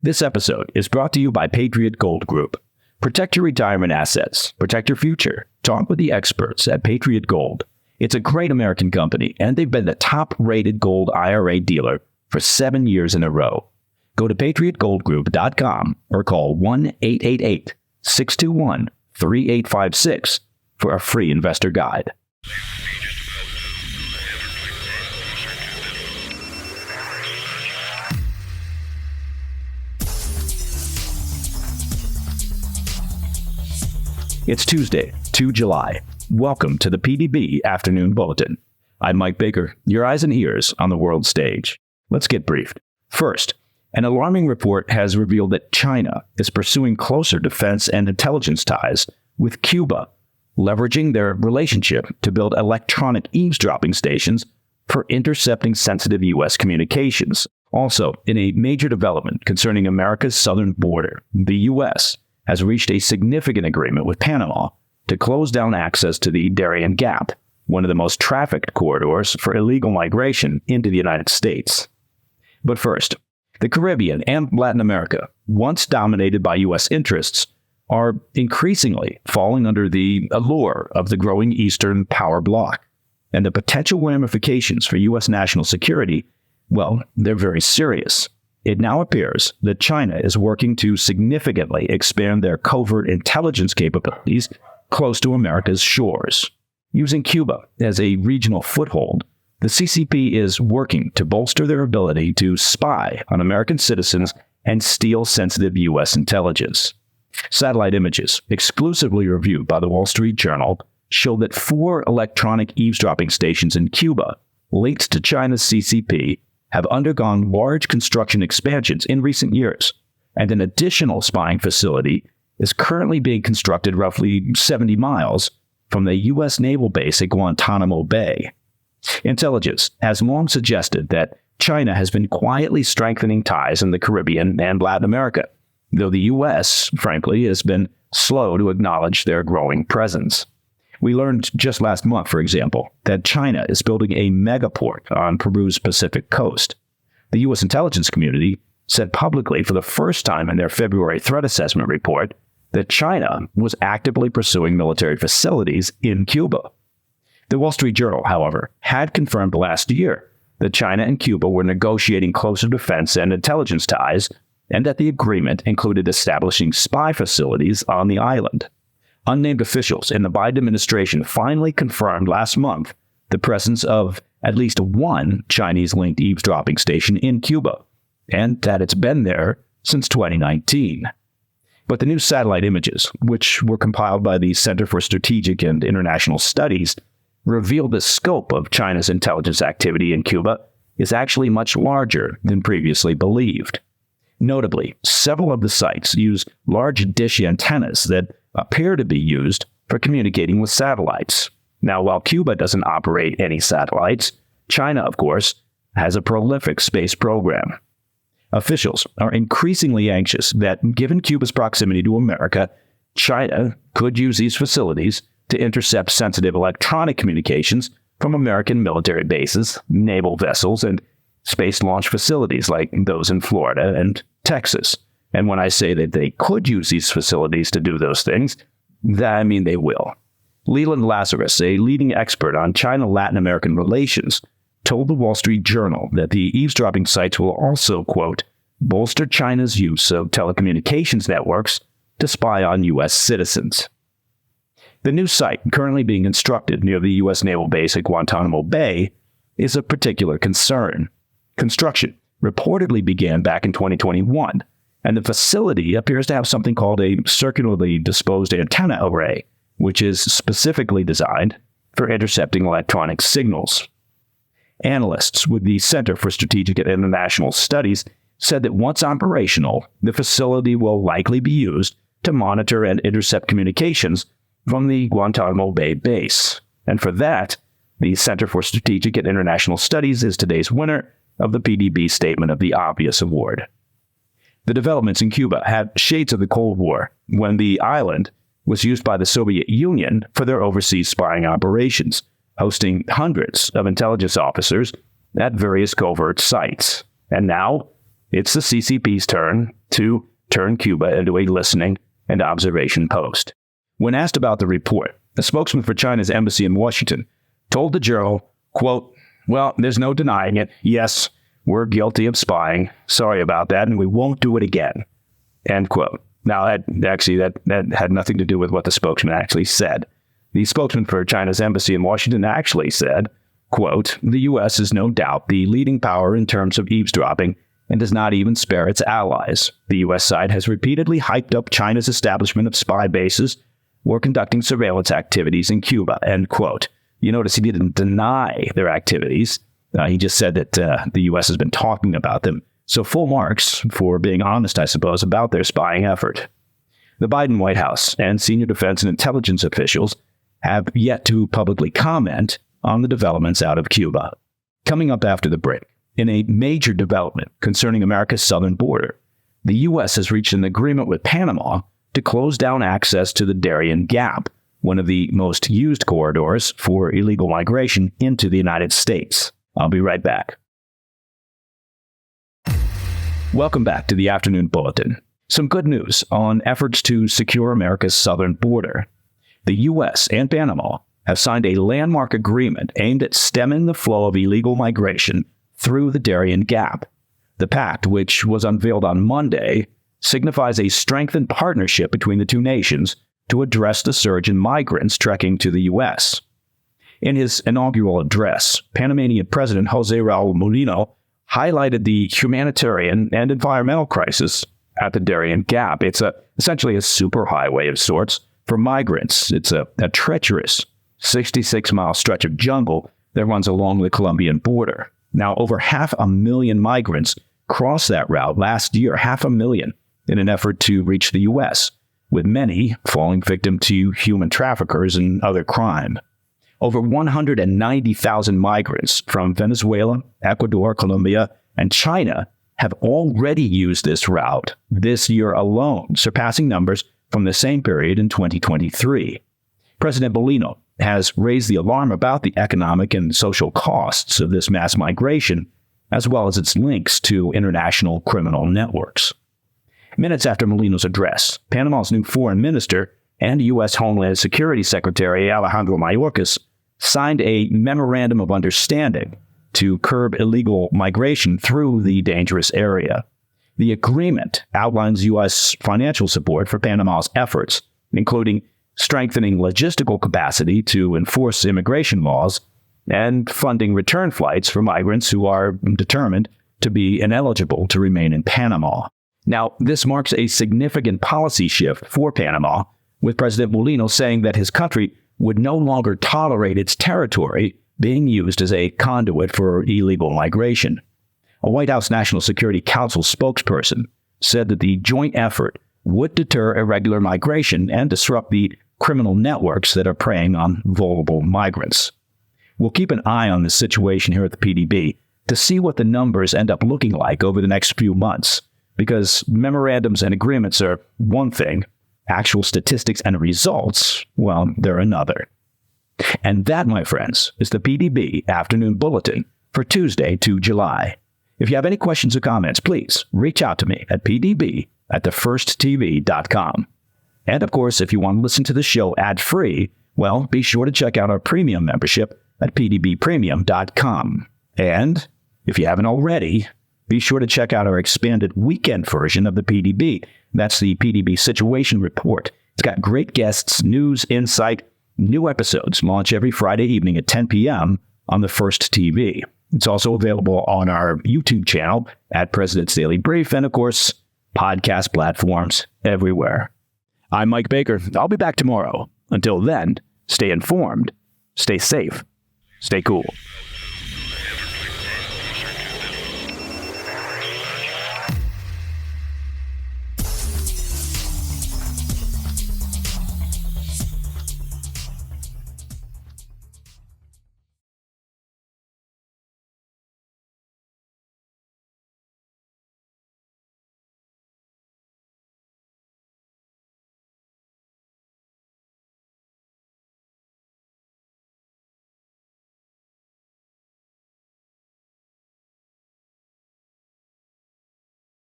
This episode is brought to you by Patriot Gold Group. Protect your retirement assets. Protect your future. Talk with the experts at Patriot Gold. It's a great American company, and they've been the top-rated gold IRA dealer for 7 years in a row. Go to patriotgoldgroup.com or call 1-888-621-3856 for a free investor guide. It's Tuesday, 2 July. Welcome to the PDB Afternoon Bulletin. I'm Mike Baker, your eyes and ears on the world stage. Let's get briefed. First, an alarming report has revealed that China is pursuing closer defense and intelligence ties with Cuba, leveraging their relationship to build electronic eavesdropping stations for intercepting sensitive U.S. communications. Also, in a major development concerning America's southern border, the U.S. has reached a significant agreement with Panama to close down access to the Darién Gap, one of the most trafficked corridors for illegal migration into the United States. But first, the Caribbean and Latin America, once dominated by U.S. interests, are increasingly falling under the allure of the growing Eastern power bloc. And the potential ramifications for U.S. national security, well, they're very serious. It now appears that China is working to significantly expand their covert intelligence capabilities close to America's shores. Using Cuba as a regional foothold, the CCP is working to bolster their ability to spy on American citizens and steal sensitive U.S. intelligence. Satellite images, exclusively reviewed by the Wall Street Journal, show that 4 electronic eavesdropping stations in Cuba linked to China's CCP have undergone large construction expansions in recent years, and an additional spying facility is currently being constructed roughly 70 miles from the U.S. naval base at Guantanamo Bay. Intelligence has long suggested that China has been quietly strengthening ties in the Caribbean and Latin America, though the U.S., frankly, has been slow to acknowledge their growing presence. We learned just last month, for example, that China is building a megaport on Peru's Pacific coast. The U.S. intelligence community said publicly for the first time in their February threat assessment report that China was actively pursuing military facilities in Cuba. The Wall Street Journal, however, had confirmed last year that China and Cuba were negotiating closer defense and intelligence ties, and that the agreement included establishing spy facilities on the island. Unnamed officials in the Biden administration finally confirmed last month the presence of at least one Chinese-linked eavesdropping station in Cuba, and that it's been there since 2019. But the new satellite images, which were compiled by the Center for Strategic and International Studies, reveal the scope of China's intelligence activity in Cuba is actually much larger than previously believed. Notably, several of the sites use large dish antennas that appear to be used for communicating with satellites. Now, while Cuba doesn't operate any satellites, China, of course, has a prolific space program. Officials are increasingly anxious that, given Cuba's proximity to America, China could use these facilities to intercept sensitive electronic communications from American military bases, naval vessels, and space launch facilities like those in Florida and Texas. And when I say that they could use these facilities to do those things, I mean they will. Leland Lazarus, a leading expert on China-Latin American relations, told the Wall Street Journal that the eavesdropping sites will also, quote, bolster China's use of telecommunications networks to spy on U.S. citizens. The new site, currently being constructed near the U.S. naval base at Guantanamo Bay, is of particular concern. Construction reportedly began back in 2021, and the facility appears to have something called a circularly disposed antenna array, which is specifically designed for intercepting electronic signals. Analysts with the Center for Strategic and International Studies said that once operational, the facility will likely be used to monitor and intercept communications from the Guantanamo Bay base. And for that, the Center for Strategic and International Studies is today's winner of the PDB Statement of the Obvious Award. The developments in Cuba have shades of the Cold War, when the island was used by the Soviet Union for their overseas spying operations, hosting hundreds of intelligence officers at various covert sites. And now, it's the CCP's turn to turn Cuba into a listening and observation post. When asked about the report, a spokesman for China's embassy in Washington told the Journal, quote, "Well, there's no denying it. Yes, we're guilty of spying. Sorry about that, and we won't do it again." End quote. Now, that had nothing to do with what the spokesman actually said. The spokesman for China's embassy in Washington actually said, quote, "The U.S. is no doubt the leading power in terms of eavesdropping and does not even spare its allies. The U.S. side has repeatedly hyped up China's establishment of spy bases or conducting surveillance activities in Cuba," end quote. You notice he didn't deny their activities. He just said that the U.S. has been talking about them. So full marks for being honest, I suppose, about their spying effort. The Biden White House and senior defense and intelligence officials have yet to publicly comment on the developments out of Cuba. Coming up after the break, in a major development concerning America's southern border, the U.S. has reached an agreement with Panama to close down access to the Darién Gap, one of the most used corridors for illegal migration into the United States. I'll be right back. Welcome back to the Afternoon Bulletin. Some good news on efforts to secure America's southern border. The U.S. and Panama have signed a landmark agreement aimed at stemming the flow of illegal migration through the Darién Gap. The pact, which was unveiled on Monday, signifies a strengthened partnership between the two nations to address the surge in migrants trekking to the U.S. In his inaugural address, Panamanian President Jose Raul Mulino highlighted the humanitarian and environmental crisis at the Darién Gap. It's essentially a superhighway of sorts for migrants. It's a treacherous 66-mile stretch of jungle that runs along the Colombian border. Now, over 500,000 migrants crossed that route last year, 500,000, in an effort to reach the U.S., with many falling victim to human traffickers and other crime. Over 190,000 migrants from Venezuela, Ecuador, Colombia, and China have already used this route this year alone, surpassing numbers from the same period in 2023. President Mulino has raised the alarm about the economic and social costs of this mass migration, as well as its links to international criminal networks. Minutes after Mulino's address, Panama's new foreign minister and U.S. Homeland Security Secretary Alejandro Mayorkas signed a memorandum of understanding to curb illegal migration through the dangerous area. The agreement outlines U.S. financial support for Panama's efforts, including strengthening logistical capacity to enforce immigration laws and funding return flights for migrants who are determined to be ineligible to remain in Panama. Now, this marks a significant policy shift for Panama, with President Mulino saying that his country would no longer tolerate its territory being used as a conduit for illegal migration. A White House National Security Council spokesperson said that the joint effort would deter irregular migration and disrupt the criminal networks that are preying on vulnerable migrants. We'll keep an eye on this situation here at the PDB to see what the numbers end up looking like over the next few months, because memorandums and agreements are one thing, actual statistics and results, well, they're another. And that, my friends, is the PDB Afternoon Bulletin for Tuesday, 2 July. If you have any questions or comments, please reach out to me at pdb@thefirsttv.com. And of course, if you want to listen to the show ad-free, well, be sure to check out our premium membership at pdbpremium.com. And if you haven't already, be sure to check out our expanded weekend version of the PDB. That's the PDB Situation Report. It's got great guests, news, insight. New episodes launch every Friday evening at 10 p.m. on the First TV. It's also available on our YouTube channel at President's Daily Brief and, of course, podcast platforms everywhere. I'm Mike Baker. I'll be back tomorrow. Until then, stay informed, stay safe, stay cool.